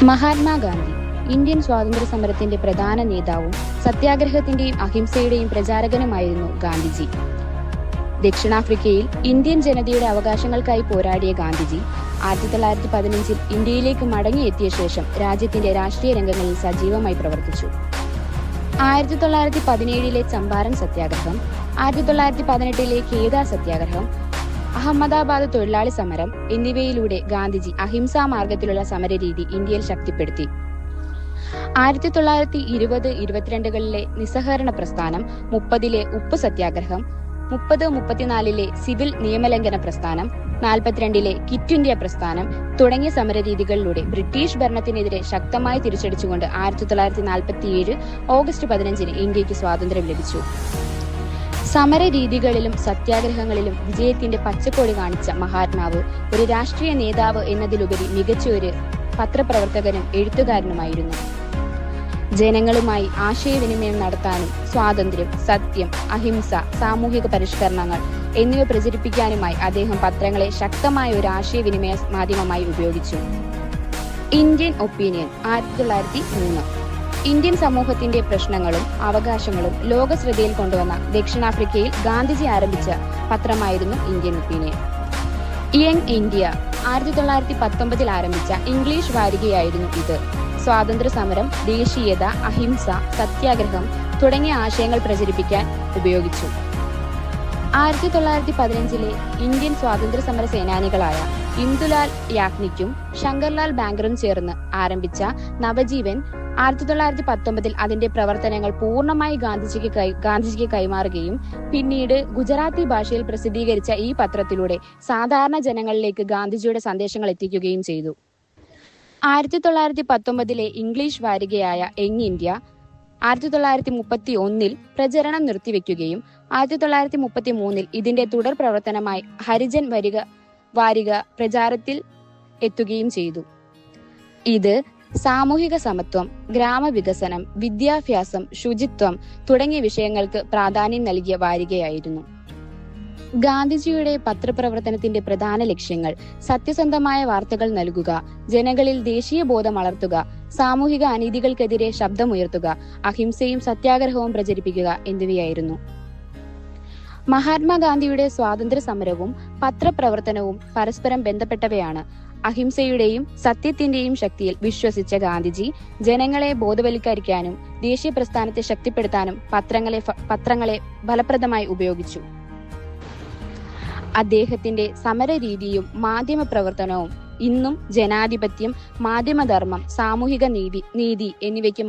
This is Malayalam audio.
മഹാത്മാഗാന്ധി ഇന്ത്യൻ സ്വാതന്ത്ര്യ സമരത്തിന്റെ പ്രധാന നേതാവും സത്യാഗ്രഹത്തിന്റെയും അഹിംസയുടെയും പ്രചാരകനുമായിരുന്നു ഗാന്ധിജി. ദക്ഷിണാഫ്രിക്കയിൽ ഇന്ത്യൻ ജനതയുടെ അവകാശങ്ങൾക്കായി പോരാടിയ ഗാന്ധിജി 1915 ഇന്ത്യയിലേക്ക് മടങ്ങിയെത്തിയ ശേഷം രാജ്യത്തിന്റെ രാഷ്ട്രീയ രംഗങ്ങളിൽ സജീവമായി പ്രവർത്തിച്ചു. 1917 ചമ്പാരൻ സത്യാഗ്രഹം, 1918 ഖേദ സത്യാഗ്രഹം, അഹമ്മദാബാദ് തൊഴിലാളി സമരം എന്നിവയിലൂടെ ഗാന്ധിജി അഹിംസാ മാർഗത്തിലുള്ള സമരരീതി ഇന്ത്യയിൽ ശക്തിപ്പെടുത്തി. 1920-22കളിലെ നിസ്സഹകരണ പ്രസ്ഥാനം, 30-ലെ ഉപ്പ് സത്യാഗ്രഹം, 30-34-ലെ സിവിൽ നിയമലംഘന പ്രസ്ഥാനം, 42-ലെ ക്വിറ്റ് ഇന്ത്യ പ്രസ്ഥാനം തുടങ്ങിയ സമരരീതികളിലൂടെ ബ്രിട്ടീഷ് ഭരണത്തിനെതിരെ ശക്തമായി തിരിച്ചടിച്ചുകൊണ്ട് 1947 ഓഗസ്റ്റ് 15 ഇന്ത്യക്ക് സ്വാതന്ത്ര്യം ലഭിച്ചു. സമരരീതികളിലും സത്യാഗ്രഹങ്ങളിലും വിജയത്തിന്റെ പച്ചക്കൊടി കാണിച്ച മഹാത്മാവ് ഒരു രാഷ്ട്രീയ നേതാവ് എന്നതിലുപരി മികച്ച ഒരു പത്രപ്രവർത്തകനും എഴുത്തുകാരനുമായിരുന്നു. ജനങ്ങളുമായി ആശയവിനിമയം നടത്താനും സ്വാതന്ത്ര്യം, സത്യം, അഹിംസ, സാമൂഹിക പരിഷ്കരണങ്ങൾ എന്നിവ പ്രചരിപ്പിക്കാനുമായി അദ്ദേഹം പത്രങ്ങളെ ശക്തമായ ഒരു ആശയവിനിമയ മാധ്യമമായി ഉപയോഗിച്ചു. ഇന്ത്യൻ ഒപ്പീനിയൻ 1903 ഇന്ത്യൻ സമൂഹത്തിന്റെ പ്രശ്നങ്ങളും അവകാശങ്ങളും ലോക ശ്രദ്ധയിൽ കൊണ്ടുവന്ന ദക്ഷിണാഫ്രിക്കയിൽ ഗാന്ധിജി ആരംഭിച്ച പത്രമായിരുന്നു ഇന്ത്യൻ ഒപ്പീനിയൻ. യങ് ഇന്ത്യ 1919 ആരംഭിച്ച ഇംഗ്ലീഷ് വാരികയായിരുന്നു ഇത്. സ്വാതന്ത്ര്യ സമരം, ദേശീയത, അഹിംസ, സത്യാഗ്രഹം തുടങ്ങിയ ആശയങ്ങൾ പ്രചരിപ്പിക്കാൻ ഉപയോഗിച്ചു. 1915 ഇന്ത്യൻ സ്വാതന്ത്ര്യ സമര സേനാനികളായ ഇന്ദുലാൽ യാഗ്നിക്കും ശങ്കർലാൽ ബാങ്കറും ചേർന്ന് ആരംഭിച്ച നവജീവൻ 1919 അതിന്റെ പ്രവർത്തനങ്ങൾ പൂർണ്ണമായി ഗാന്ധിജിക്ക് കൈമാറുകയും പിന്നീട് ഗുജറാത്തി ഭാഷയിൽ പ്രസിദ്ധീകരിച്ച ഈ പത്രത്തിലൂടെ സാധാരണ ജനങ്ങളിലേക്ക് ഗാന്ധിജിയുടെ സന്ദേശങ്ങൾ എത്തിക്കുകയും ചെയ്തു. 1919 ഇംഗ്ലീഷ് വാരികയായ യങ് ഇന്ത്യ 1931 പ്രചരണം നിർത്തിവെക്കുകയും 1933 ഇതിന്റെ തുടർ പ്രവർത്തനമായി ഹരിജൻ വാരിക പ്രചാരത്തിൽ എത്തുകയും ചെയ്തു. ഇത് സാമൂഹിക സമത്വം, ഗ്രാമവികസനം, വിദ്യാഭ്യാസം, ശുചിത്വം തുടങ്ങിയ വിഷയങ്ങൾക്ക് പ്രാധാന്യം നൽകിയ വാരികയായിരുന്നു. ഗാന്ധിജിയുടെ പത്രപ്രവർത്തനത്തിന്റെ പ്രധാന ലക്ഷ്യങ്ങൾ സത്യസന്ധമായ വാർത്തകൾ നൽകുക, ജനങ്ങളിൽ ദേശീയ ബോധം വളർത്തുക, സാമൂഹിക അനീതികൾക്കെതിരെ ശബ്ദമുയർത്തുക, അഹിംസയും സത്യാഗ്രഹവും പ്രചരിപ്പിക്കുക എന്നിവയായിരുന്നു. മഹാത്മാഗാന്ധിയുടെ സ്വാതന്ത്ര്യ സമരവും പത്രപ്രവർത്തനവും പരസ്പരം ബന്ധപ്പെട്ടവയാണ്. അഹിംസയുടെയും സത്യത്തിന്റെയും ശക്തിയിൽ വിശ്വസിച്ച ഗാന്ധിജി ജനങ്ങളെ ബോധവൽക്കരിക്കാനും ദേശീയ പ്രസ്ഥാനത്തെ ശക്തിപ്പെടുത്താനും പത്രങ്ങളെ ഫലപ്രദമായി ഉപയോഗിച്ചു. അദ്ദേഹത്തിന്റെ സമരരീതിയും മാധ്യമ പ്രവർത്തനവും ഇന്നും ജനാധിപത്യം, മാധ്യമധർമ്മം, സാമൂഹിക നീതി എന്നിവയ്ക്ക്